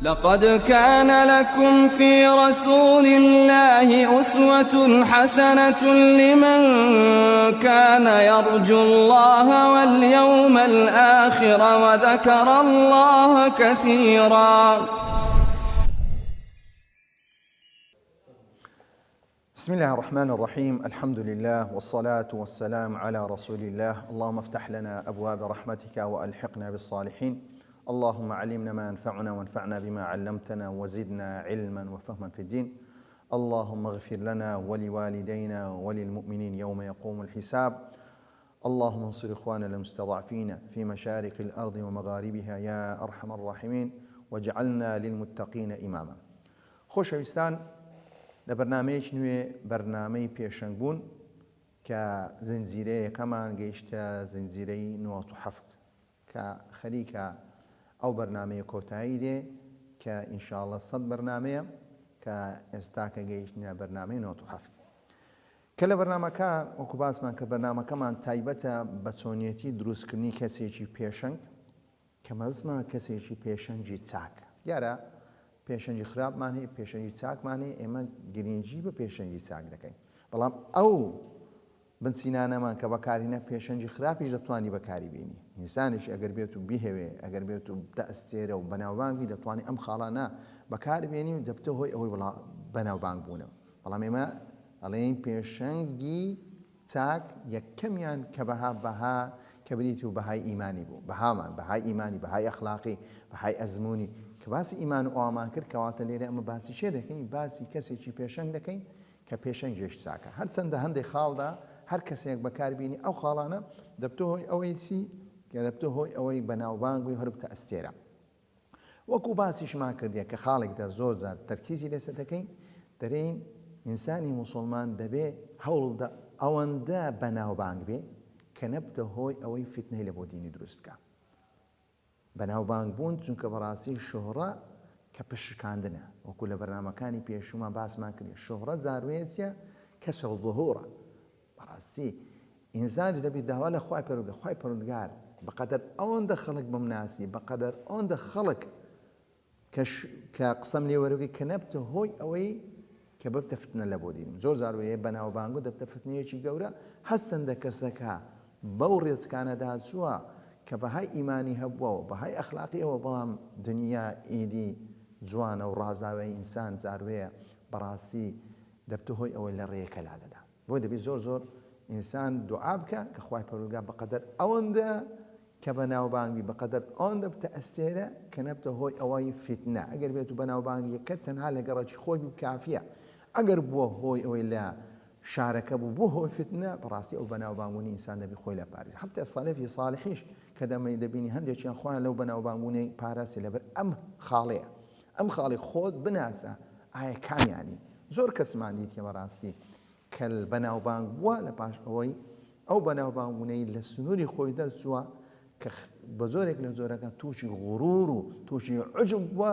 لقد كان لكم في رسول الله أسوة حسنة لمن كان يرجو الله واليوم الآخر وذكر الله كثيرا. بسم الله الرحمن الرحيم. الحمد لله والصلاة والسلام على رسول الله. اللهم افتح لنا أبواب رحمتك وألحقنا بالصالحين. اللهم علمنا ما ينفعنا وانفعنا بما علمتنا وزدنا علما وفهما في الدين. اللهم اغفر لنا ولوالدينا وللمؤمنين يوم يقوم الحساب. اللهم انصر إخواننا المستضعفين في مشارق الأرض ومغاربها يا أرحم الراحمين واجعلنا للمتقين إماما. خۆشەویستان، لە بەرنامەیەکی نوێ بەرنامەی پێشەنگ بوون کە زنجیرەیەکەمان گەیشتە زنجیرەی 97 کە خەریکە ئەو بەرنامەیە کۆتایی دێ کە ئینشاءڵڵە 100 بەرنامەیە کە ئێستا کە گەیشتنە بەرنامەی 97 کە لە بەرنامەکان وەکو باسمان کە بەرنامەکەمان تایبەتە بە چۆنیەتی دروستکردنی کەسێکی پێشەنگ کە مەبەستمان کەسێکی پێشەنگی چاک. دیارە پێشەنگی خراپمان هەیە، پێشەنگی چاکمان هەیە، ئێمە گرنگی بە پێشەنگی چاک دەکەین، بەڵام ئەو بنچینانەمان کە بەکارهێنا پێشەنگی خراپیش دەتوانی بەکاری بینی. ئینسانیش ئەگەر بێت و بیهەوێ، ئەگەر بێت و دەستێرە و بەناوبانگی دەتوانێت ئەم خاڵانە بەکار بێنی و دەبتە هۆی ئەوەی بەناوبانگ بوونەوە. بەڵام ئێمە ئەڵێن پێشەنگی چاک یەکەمیان کە بەها کە بریتی و بەهای ئیمانی بوو، بەهامان بەهای ئیمانی، بەهای ئەخلاقی، بەهای ئەزمموی کە باسی ئیمان و ئامان کرد کەواتە لێرە ئەمە باسی شێ دەکەین، باسی کەسێکی پێشەنگ دەکەین کە پێشەنگێش چاکە. هەرچەندە هەندێک خاڵدا هەر کەسێک بەکاربیێنی ئەو خاڵانە دەبتە هۆی ئەوەی چی کە دەبتە هۆی ئەوەی بەناوبانگی هەر بتە ئەستێرە. وەکو باسیشمان کردیە کە خاڵێکدا زۆر جار تەرکیزی لەسەر دەکەین، دەرێین ئینسانی موسڵمان دەبێ هەوڵ بدە ئەوەندە بەناوبانگ بێ کە نەبتە هۆی ئەوەی فتنەی لە بۆ دینی دروست بکە. بەناوبانگ بوون چونکە بەڕاستی شۆهڕە کە پشکاندنە، وەکو لە بەرنامەکانی پێشومان باسمان کردی، شۆهڕە جاروێتە کەسە ظهورە. بەڕاستی ئینسانش دەبێت داوا لە خوای پەروەردگار، خوای پەروەردگار بەقەدەر ئەوەندە خەڵک بمناسی، بەقەدەر ئەوەندە خەڵک کە قسەم لێ وەرەگەی کە نەبتە هۆی ئەوەی کە ببتە فتنە لە بۆ دینم. زۆر جاروەیە بەناوبانگ و دەبتە فتنەیەکی گەورە. هەستەندە کەسەکە بەو ڕێچکانەدا چووە کە بەهای ئیمانی هەبووە و بەهای ئەخلاقیەوە، بەڵام دنیا ئیدی جوانە و ڕازاوی ئینسان جاروەیە بەڕاستی دەبتە هۆی ئەوەی لە ڕێیەکە لا دەدا. بۆ دەبێت زۆر زۆر ئینسان دوعا بکە کە خوای پەروەردگار بەقەدەر ئەوەندە کە بەناوبانگی، بەقەدەر ئەوەندە بتە ئەستێرە کە نەبتە هۆی ئەوەی فتنە. ئەگەر بێت و بەناوبانگی یەکە تەنها لە گەڕەکی خۆی کافیە. ئەگەر بووە هۆی ئەوەی لە شارەکە بوو هۆی فتنە، بەڕاستی ئەو بەناوبانگبوونی ئینسان دەبی خۆی لە پارێز. حتى سەلەفی ساڵحیش کە دەبینی هەندێکیان خۆیان لەو بەناوبانگبوونەی پاراسی لەبەر ئەم خاڵەیە. ئەم خاڵی خۆت بناسە ئایا کامیانی. زۆر کەسمان دیتکە بەڕاستی کە بەناوبانگ بووە لە پاش ئەوەی ئەو بەناوبانگبوونەی لە سنووری خۆی دەرچووە کە بە زۆرێک لە زۆرەکە تووشی غوڕور و تووشی عجب بووە،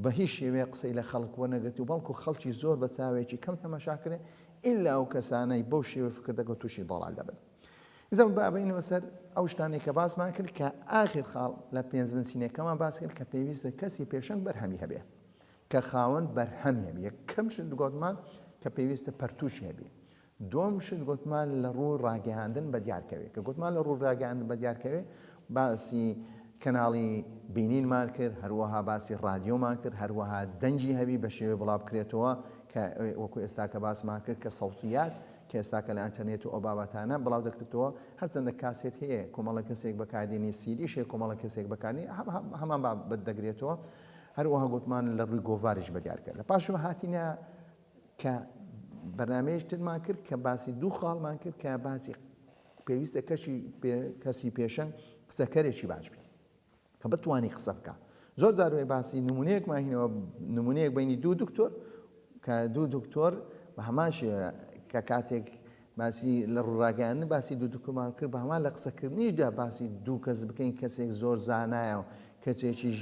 بە هیچ شێوەیە قسەی لە خەڵک وەرنەگرێت و بەڵکو خەڵکی زۆر بە چاوێکی کەم تەماشاکرێ ئیلا ئەو کەسانەی بەو شێوە فکر دەکەن تووشی دەڵال دەبن. ئیزە بابینەوە سەر ئەو شتانێک کە باسمان کرد کە ئاخر خاڵ لە پێنج بنچینەکەمان باس کرد کە پێویستە کەسی پێشەنگ بەرهەمی هەبێ، کە خاوەن بەرهەمی هەبێ. یەکەم شت گوتمان کە پێویستە پەرتوشی هەبێ. دووەم شت گوتمان لە ڕوو ڕاگەیاندن بە دیارکەوێ، کە گوتمان لە ڕوو ڕاگەیاندن بە دیارکەوێ باسی کەناڵی بینینمان کرد، هەروەها باسی رادیۆمان کرد، هەروەها دەنجی هەبی بە شێوەیە بڵاو بکرێتەوە کە وەکو ئێستا کە باسمان کرد کە سەوتیات کە ئێستا کە لە ئینتەرنێت و ئەو بابەتانە بڵاو دەکرێتەوە. هەرچەندە کاسێت هەیە، کۆمەڵە کەسێک بەکاردێنی سیدیش هەیە، کۆمەڵە کەسێک بەکاردێنی هەمان بابەت دەگرێتەوە. هەروەها گوتمان لە ڕووی گۆڤاریش بەدیارکرد. لە پاشەوە هاتینە کە بەرنامەیەش ترمان کرد کە باسی دوو خاڵمان کرد کە باسی پێویستە کەسی پێشەنگ قسەکەرێکی باش بێت کە بتوانی قسە بکە. زۆر جاروێ باسی نمونەیەکمان هینەوە، نمونەیەک بینی دوو دکتۆر کە دوو دکتۆر بە هەمان شێوە کە کاتێک باسی لە ڕووڕاگەیاندن باسی دوو دکتۆرمان کرد، بە هەمان لە قسەکردنیشدا باسی دوو کەس بکەین، کەسێک زۆر زانایە و کەسێکیش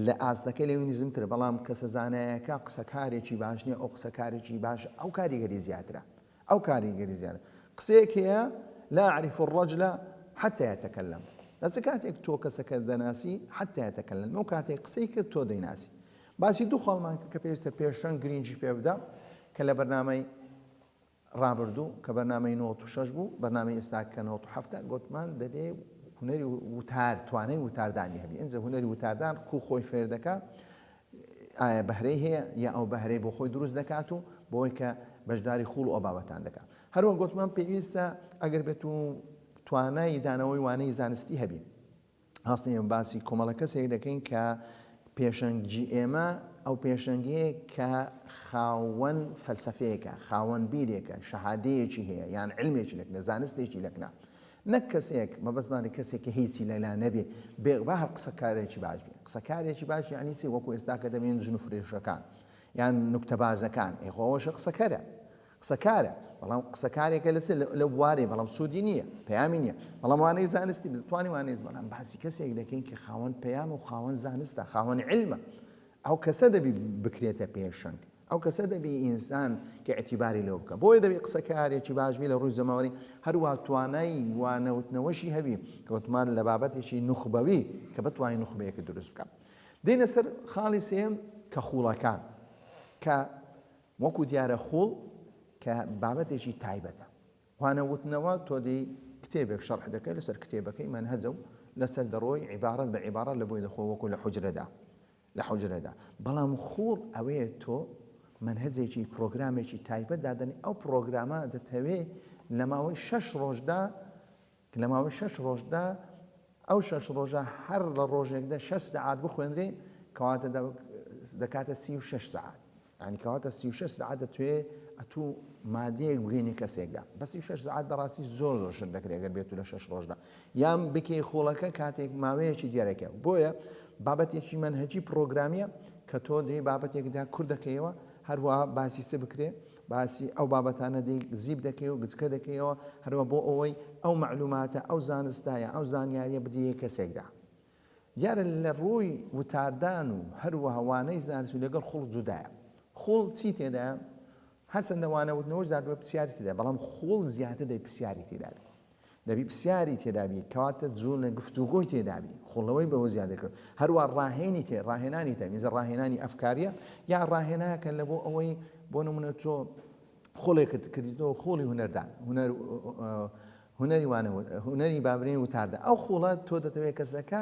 لە ئاستەکە لێوی نزمترە، بەڵام کەسە زانایەکە قسەکارێکی باش نییە، ئەو قسەکارێکی باش ئەو کاریگەری زیاترە، ئەو کاریگەری زیاترە. قسەیەک هەیە لا أعرف الرجل حتى يتكلم. لەس کاتێک تۆ کەسەکە دەناسی حتى يتكلم، ئەو کاتێک قسەی کرد تۆ دەیناسی. باسی دوو خاڵمان کە پێویستە پێشەنگ گرنگی پێ بدە کە لە بەرنامەی ڕابردوو کە بەرنامەی 96 بوو بەرنامەی ئێستا کە 97 گوتمان دەبێ هونەری وتار توانای وتاردانی هەبی ئەنجە هونەری وتاردان کو خۆی فێر دەکا ئایا بەهرەی هەیە یا ئەو بەهرەی بۆ خۆی دروست دەکات و بۆی کە بەشداری خوڵ و ئەو بابەتان دەکات هەروە گوتمان پێویستە ئەگەر بێت و توانای دانەوەی وانەی زانستی هەبی هەستێن باسی کۆمەڵە کەسێک دەکەین کە پێشەنگی ئێمە ئەو پێشەنگەیە کە خاوەن فەلسەفەیەکە خاوەن بیرێکە شەهادەیەکی هەیە یان علمێکی لەکنە زانستێکی لەکنە نەک کەسێک مەبەستمانی کەسێک کە هیچی لەلا نەبێ بێ هەر قسەکارێکی باش بێ قسەکارێکی باش یعنی چی وەکو ئێستا کە دەبێن ژن و فرێشەکان یان نوکتەبازەکان ئێخۆشە قسەکەرە قسەکارە بەڵام قسەکارێکە لە بوارێ بەڵام سوودی نییە پەیامی نییە بەڵام وانەی زانستی دەتوانانی وانەی بەڵام باسی کەسێک دەکەین کە خاوەن پەیام و خاوەن زانستە خاوەن علمە ئەو کەسە دەبی بکرێتە پێشەنگ ئەو کەسە دەبی ئینسان کە ئەتیباری لەو بکە بۆیە دەبی قسەکارێکی باشبی لە ڕووی زەماوەری هەروە توانای وانەوتنەوەشی هەبی کە وتمان لە بابەتێکی نوخبەوی کە بتوانین نوخبەیەکە دروست بکە دێنە سەر خاڵی سێم کە خوڵەکان کە وەکو دیارە خوڵ کە بابەتێکی تایبەتە وانەوتنەوە تۆ دەی کتێبێک شەرح دەکەی لەسەر کتێبەکەی منهەجە و لەسەر دەڕۆی عیبارەت بە عیبارەت لە بۆی دەخۆ وەکو لە حوجرەدا بەڵام خوڵ ئەوەیە تۆ منهەجێکی پرۆگرامێکی تایبەت دادەنی ئەو پرۆگرامە دەتەوێت لە ماوەی 6 ڕۆژدا ئەو 6 ڕۆژە هەر لە ڕۆژێکدا 6 ساعات بخوێنرێ کەواتە دەکاتە 36 ساعات ینی کەواتە 36 ساعات دەتوێت ئەتوو مادەیەک بگەینی کەسێکدا بە 36 ساعات بەڕاستی زۆر شت دەکرێت ئەگەر بێت لە 6 ڕۆژدا یان بکەی خۆڵەکە کاتێک ماوەیەکی دیارەکە بۆیە بابەتێکی منهەجی پرۆگرامیە کە تۆ دەی بابەتێکدا کوور دەکەیەوە هەروەها باسی سێ بکرێ باسی ئەو بابەتانە دەی زیب دەکەی و گچکە دەکەیەوە هەروە بۆ ئەوەی ئەو معلوماتە ئەو زانستایە ئەو زانیاریە بدیە کەسێکدا دیارە لە ڕووی وتاردان و هەروە هەوانەی زانست و لەگەڵ خوڵ جودایە خوڵ چی تێدایە هەرچەندە وانەوتنەوەش زاردووە پرسیاری تێدا بەڵام خوڵ زیاتر دەی پرسیاری تێدا دەبی پرسیاری تێدابی کەواتە جوڵ لە گفتوگۆی تێدابی خوڵەوەی بەوە زیادە کرد هەروە ڕاهێنی ڕاهێنانی تە میزە ڕاهێنانی ئەفکاریە یا ڕاهێناکە لە بۆ ئەوەی بۆ نمونە تۆ خۆڵێکت کردیتەوە خۆڵی هونەردان هونەری بابرین وتاردە ئەو خوڵە تۆ دەتەوێت کەسەکە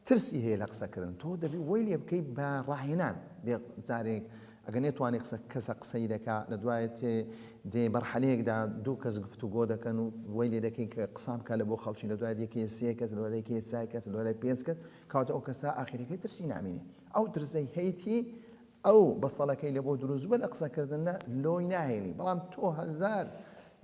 ترسی هەیە لە قسەکردن تۆ دەبی وەی لێ بکەی بە ڕاهێنان بێ جارێک ئەگەر نێتوانێ کەسە قسەی دەکا لە دوایە دێ بەرحەلەیەکدا دوو کەس گفتوگۆ دەکەن و وەی لێ دەکەین کە قسام کە لە بۆ خەڵکی لە دوای یەکێ سێ کەس لە دوای یەکێ چای کەس لە دوای پێنج کەس کەواتە ئەو کەسە ئاخرەکەی ترسی نامێنێ ئەو ترسەی هەیەی ئەو بەسەڵەکەی لە بۆ دروست بە لە قسەکردندا لۆی ناهێنی بەڵام تۆ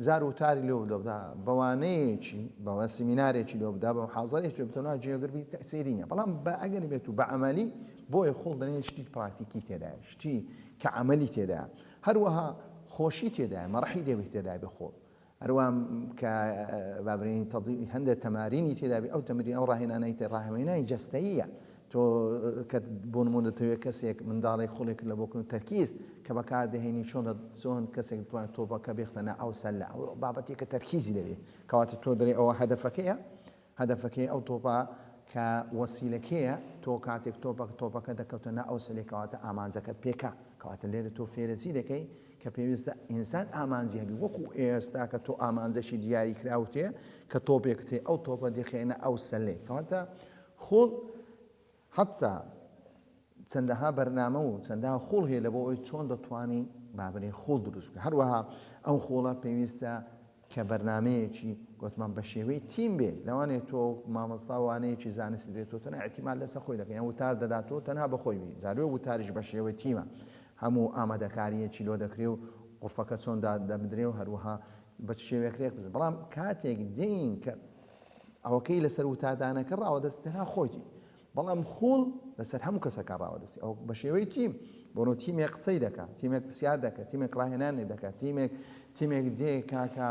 زار وتاری لێ بدەدا بەوانەیەکی بەوە سیمینارێکی لێ بدا بە حاضرێکی بتەوە جێگربی تەسیری نیە بەڵام بە ئەگەر بێت و بە عەمەلی بۆیە خۆڵ دەنێت شتی پراتیکی تێدایە شتی کە عەمەلی تێدایە هەروەها خۆشی تێدایە مەڕەحی دەبێت تێدای بخۆ هەروە کە بابرین هەندێک تەمارینی تێدابی ئەو تەمرین ئەو ڕاهێنانەی ڕاهێنانی جەستەییە تۆ کە بۆ نمونە دەتەوێت کەسێک منداڵێک خۆڵێک لە بۆکردن تەرکیز کە بەکاردەهێنی چۆن کەسێک توانێت تۆپەکە بێختەنە ئەو سەلە ئەو بابەتێکە تەرکیزی دەبێت کەواتە تۆ دەرێ ئەوە هەدەفەکەی ئەو تۆپە کە وەسیلەکەیە تۆ کاتێک تۆپەکە دەکەوتە ئەو سلێکەواتە ئامانجەکەت پێکە کەواتە لێرە تۆ فێرەزی دەکەی کە پێویستە ئینسان ئامانجی هەبی وەکو ئێستا کە تۆ ئامانجەشی دیاری کراوتێ کە تۆپێک تێ ئەو تۆپە دەخێنە ئەو سەلێ کەواتە خۆڵ حتا چەندەها بەرنامە و چەندەها خوڵ هەیە لە بۆ ئەوی چۆن دەتوانی بابرین خوڵ دروست بکە هەروەها ئەو خۆڵە پێویستە کە بەرنمەیەکی گوتمان بە شێوەی تیم بێ لەوانێت تۆ مامۆستاوانەیەکی زانستی دێتەوە تەنها احتیمال لەسەر خۆی دەکەن وتار دەداتەوە تەنها بە خۆی بی زاروێ وتاریش بە شێوەی تیمە هەموو ئامادەکاریەکی لۆ دەکرێ و قوفەکە چۆن دەبدرێ و هەروەها بە شێوەیەک بزن بەڵام کاتێک دین کە ئەوەکەی لەسەر وتادانەکە ڕاوە دەست تەنها خۆیتی بەڵام خوڵ لەسەر هەموو کەسەکە ڕاوە دەستی ئەو بە شێوەی تیم بۆنەوە تیمێک قسەی دەکات تیمێک پرسیار دەکات تیمێک ڕاهێنانی دەکات تیمێک دێ کاکە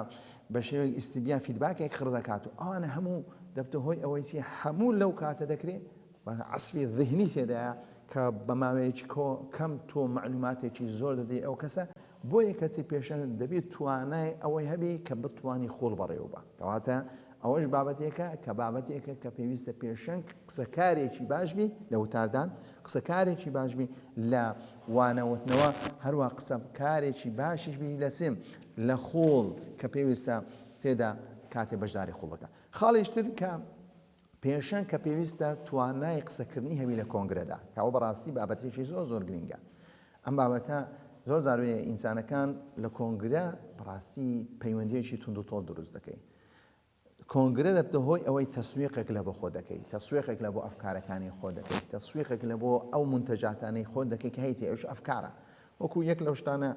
بە شێوەی ئیستیبیان فیدباکێک خڕ دەکات و ئەوانە هەموو دەبتە هۆی ئەوەی چی هەموو لەو کاتە دەکرێت بە عەسفی ذهنی تێدایە کە بە ماوەیەکی کەم تۆ معلوماتێکی زۆر دەدەی ئەو کەسە بۆیە کەسی پێشەنگ دەبێت توانای ئەوەی هەبێ کە بتوانی خۆڵ بەڕێوە بە کەواتە ئەوەش بابەتێکە کە بابەتێکە کە پێویستە پێشەنگ قسەکارێکی باش بی لە وتاردان قسەکارێکی باشبی لە وانەوتنەوە هەروە قسەکارێکی باشیش بی لە سێم لە خۆڵ کە پێویستە تێدا کاتێ بەشداری خۆڵەکە. خاڵیشتر کە پێشەن کە پێویستە توانای قسەکردنی هەوی لە کۆنگرەدا کاوە بەڕاستی بابەتێکی زۆر گرنگە. ئەم بابەتە زۆر زاروێ ئینسانەکان لە کۆنگرە بەڕاستی پەیوەندیەکی تونند و تۆڵ دروست دەکەی. کۆنگرە دەبتە هۆی ئەوەی تەسویقێک لە بۆ خۆ دەکەی، تەسویقێک لە بۆ ئەفکارەکانی خۆ دەکەی، تەسویقێک لە بۆ ئەو منتەجاتانەی خۆ دەکەی کە هەیتی ئەوش ئەفکارە. وەکو یەک لەو شتانە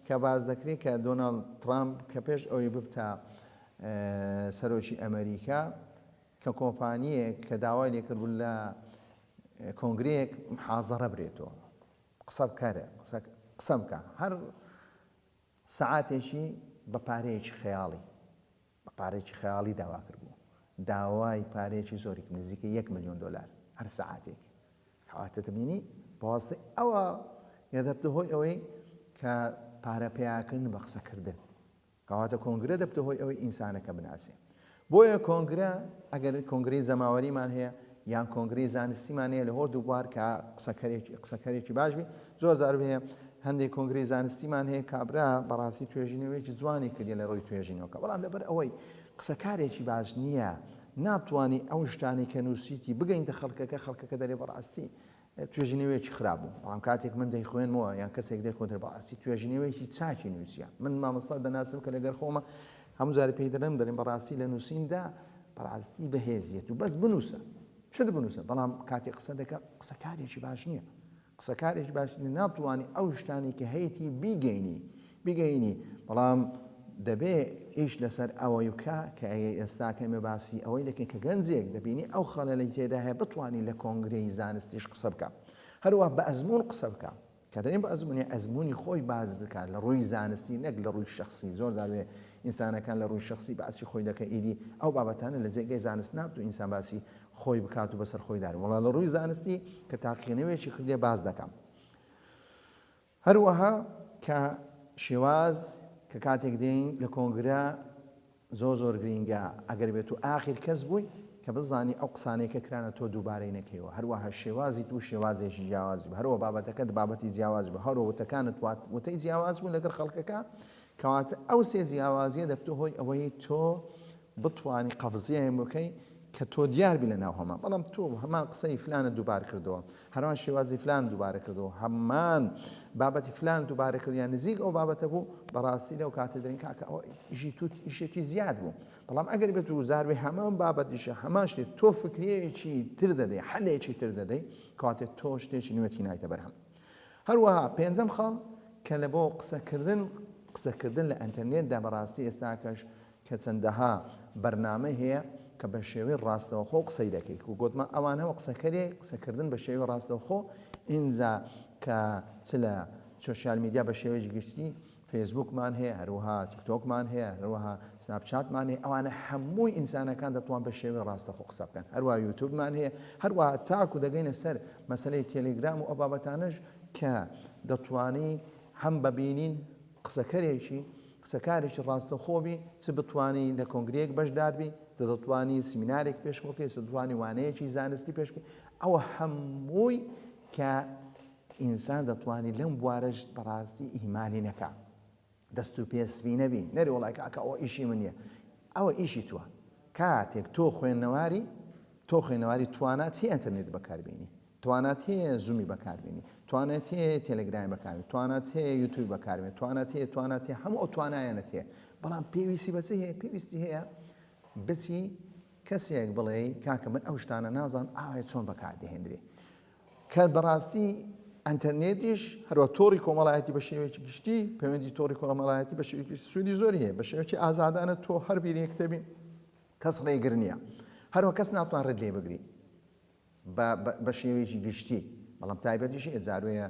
کە باز دەکرێت کە دۆناڵد ترامپ کە پێش ئەوەی ببتە سەرۆکی ئەمریکا کە کۆمپانیەک کە داوای لێکردبوو لە کۆنگرەیەک محازەڕە برێتەوە، قسە بکارە قسە بکە هەر سەعاتێکی بە پارەیەکی خەیاڵی پارێکی خەیاڵی داوا کردبوو، داوای پارێکی زۆری نزیکە $1 ملیۆن هەر سەعاتێک. کەواتە دەبینی بەواسطەی ئەوە دەبتە هۆی ئەوەی کە پارە پیاکردن بە قسەکردن. کەواتە کۆنگرە دەبتە هۆی ئەوەی ئینسانەکە بناسێ. بۆیە کۆنگرە ئەگەر کۆنگرەی زەماوەریمان هەیە یان کۆنگرەی زانستیمان هەیە لە هۆر دووبار کە قسەکەرێکی باشبی زۆر زار هەیە. هەندێک کۆنگرەی زانستیمان هەیە کابرا بەڕاستی توێژینەوەیکی جوانی کردی لە ڕۆی توێژینەوەکە، بەڵام لەبەر ئەوەی قسەکارێکی باش نییە ناتوانانی ئەو شتانی کە نووسیتی بگەینتە خەڵکەکە دەرێ بەڕاستی توێژینەوەیکی خراپ بوو. بەڵام کاتێک من دەیخوێنمەوە یان کەسێک دەیخۆتر بەڕاستی توێژینەوەیکی چاکی نووسیە. من مامۆستا دەناسم کە لەگەر خۆمە هەموو جارە پێی دەڵێم بەڕاستی لە نووسیندا بەڕاستی بەهێزیەت و بەس بنووسە شت بنووسە، بەڵام کاتێک قسە دەکە قسەکارێکی باش نییە. قسەکارێکی باش ناتوانانی ئەو شتانی کە هەیەی بیگەینی، بەڵام دەبێ ئیش لەسەر ئەوەی بکە کە ئێستاکەمە باسی ئەوەی دەکەین کە گەنجێک دەبینی ئەو خەڵەی تێدا هەیە بتوانانی لە کۆنگرەی زانستیش قسە بکە، هەروە بە ئەزمون قسە بکە. کە دەرێن بە ئەزمونی خۆی باز بکات لە ڕووی زانستی نەک لە ڕووی شخصی. زۆر زاروێ ئینسانەکان لە ڕووی شخصی باسی خۆی دەکە ئیدی ئەو بابەتانە لە جێگەی زانست نابێت و ئینسان باسی خۆی بکات و بەسەر خۆی دار. وەڵام لە ڕووی زانستی کە تاقیێنەوەیەکی کردێ باز دەکەم. هەروەها کە شێواز کە کاتێک دێین لە کۆنگرە زۆر گرینگە ئەگەر بێت و ئاخر کەس بووی کە بزانی ئەو قسانەی کە کرانە تۆ دووبارەی نەکەیەوە. هەروەها شێوازی تو شێوازێکی جیاواز بە، هەروە بابەتەکەت بابەتی جیاواز بە، هەروە وتەکانت وتەی جیاواز بوون لەگەر خەڵکەکە. کەواتە ئەو سێ جیاوازیە دەبتە هۆی ئەوەی تۆ بتوانی قەفزیە بکەی کە تۆ دیاربی لە ناو هەمان. بەڵام تۆ هەمان قسەی فلانە دووبار کردەوە، هەروان شێوازی فلان دووبارە کردەوە، هەمان بابەتی فلان دووبارە کردیان نزیک ئەو بابەتە بوو بەڕاستی لەو کاتە دەرین کاکە ئەوە ئیشی تو ئیشێکی زیاد بوو. بەڵام ئەگەر بێت و زاروێ هەمان بابەتیشە هەمان شتێ تۆ فکرەیەکی تر دەدەی حەلەیەکی تر دەدەی کەواتە تۆ شتێکی نوێتی نایتە بەرهەم. هەروەها پێنجەم خاڵ کە لە بۆ قسەکردن لە ئینتەرنێتدا بەڕاستی ئێستاکەش کە چەندەها بەرنامە هەیە کە بە شێوەی ڕاستەوخۆ قسەی دەکەیت و گوتمە ئەوانەوە قسەکردن بە شێوەی ڕاستەوخۆ ئینجا کە چ لە سۆشیال میدیا بە شێوەیەکی گشتی فێسبووکمان هەیە، هەروەها تیکتۆکمان هەیە، هەروەها سناپچاتمان هەیە، ئەوانە هەمووی ئینسانەکان دەتوان بە شێوەی ڕاستەوخۆ قسە بکەن. هەروەها یوتیوبمان هەیە، هەروەها تاکو دەگەینە سەر مەسەلەی تێلێگرام و ئەو بابەتانەش کە دەتوانی هەم ببینین قسەکارێکی ڕاستەوخۆبی چ بتوانی لە کۆنگرەیەک بەشداربی، دەتوانی سیمینارێک پێشکەوتێ، دەتوانی وانەیەکی زانستی پێش بکەی. ئەوە هەمووی کە ئینسان دەتوانی لەم بوارەش بەڕاستی ئیمانی نەکات، دەست و پێسبی نەبی نەری وڵای کاکە ئەوە ئیشی من نییە، ئەوە ئیشی تووە. کاتێک تۆ خوێندنەواری توانات هەیە ئینتەرنێت بەکاربێنی، توانات هەیە زوومی بەکاربێنی، توانات هەیە تێلەگرامی بەکاربێنی، توانات هەیە یوتیوب بەکاربێنی، توانات هەیە هەموو ئەو توانایانت هەیە. بەڵام پێویستی بەچی هەیە؟ پێویستی هەیە بچی کەسێک بڵێ کاکە من ئەو شتانە نازان ئاوای چۆن بەکاردەهێنرێ. کە بەڕاستی ئینتەرنێتیش هەروە تۆڕی کۆمەڵایەتی بە شێوەیەکی گشتی پەیوەندی تۆڕی کۆمەڵایەتی بە شێوەیەکی سوودی زۆری هەیە، بە شێوەیەکی ئازادانە تۆ هەر بیرێک کتێبی کەس ڕێگر نییە، هەروە کەس ناتوان ڕێت لێ بگری بە شێوەیەکی گشتی، بەڵام تایبەتیشی ئەجاروەیە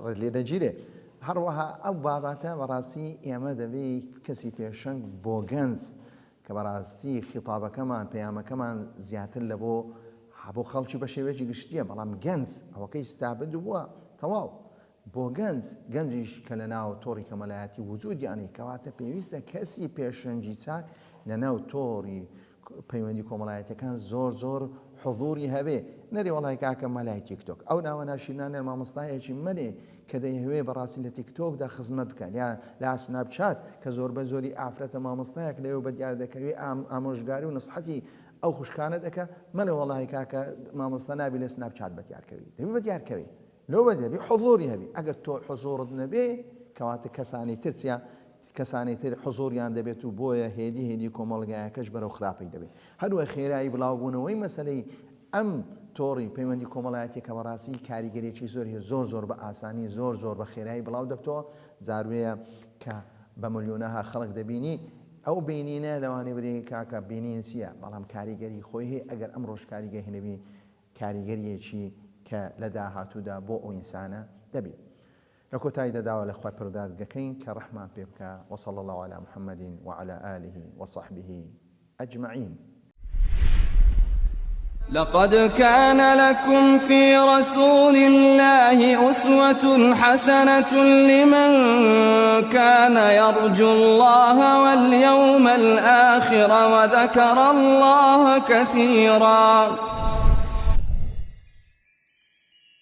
ڕێت لێ دەگیرێ. هەروەها ئەو بابەتە بەڕاستی ئێمە دەبێت کەسی پێشەنگ بۆ گەنج کە بەڕاستی خیتابەکەمان پەیامەکەمان زیاتر لە بۆ خەڵکی بە شێوەیەکی گشتیە، بەڵام گەنج ئەوەکەی ستابد بووە تەواو بۆ گەنجیش کە لە ناو تۆڕی کۆمەڵایەتی وجودیانی کەواتە پێویستە کەسی پێشەنگی چاک لە ناو تۆڕی پەیوەندی کۆمەڵایەتەکان زۆر حضوری هەبێ نەری وڵای کاکە مەلای تیکتۆک ئەو ناوەناشینانە مامۆستایەکی مەلێ کە دەیهوێ بەڕاستی لە تیکتۆکدا خزمەت بکەن یا لا سناپچات کە زۆر بە زۆری ئافرەتە مامۆستایەک لەوێ بە دیار دەکەوێ ئامۆژگاری و نسحەتی ئەو خوشکانە دەکە مەلە وڵای کاکە مامۆستا نابی لە سناپچات بەدیارکەوی دەبی بەدیارکەوی لەو بەدەبی حضوری هەبی ئەگەر تۆ حضورت نەبێ کەواتە کەسانی ترسیا کەسانی تر حضوریان دەبێت و بۆیە هێدی کۆمەڵگایەکەش بەرەو خراپەی دەبێت هەروە خێرایی بڵاوبوونەوەی مەسلەی ئەم تۆڕی پەیوەندی کۆمەڵایەتی کە بەڕاستی کاریگەرێکی زۆر بە ئاسانی زۆر بە خێرایی بڵاو دەبتەوە جاروەیە کە بە ملیۆنەها خەڵک دەبینی ئەو بینینە لەوانەیە بری کاکە بینین چییە بەڵام کاریگەری خۆی هەیە ئەگەر ئەم ڕۆژ کاریگەر هێنەبی کاریگەریەکی کە لە داهاتوودا بۆ ئەو ئینسانە دەبێت لە کۆتایی دەداوە لە خوای پەروەردگار دەکەین کە ڕەحمان پێ بکە وصلى الله على محمد وعلى آله وصحبه أجمعين. لقد كان لكم في رسول الله أسوة حسنة لمن كان يرجو الله واليوم الآخر وذكر الله كثيرا.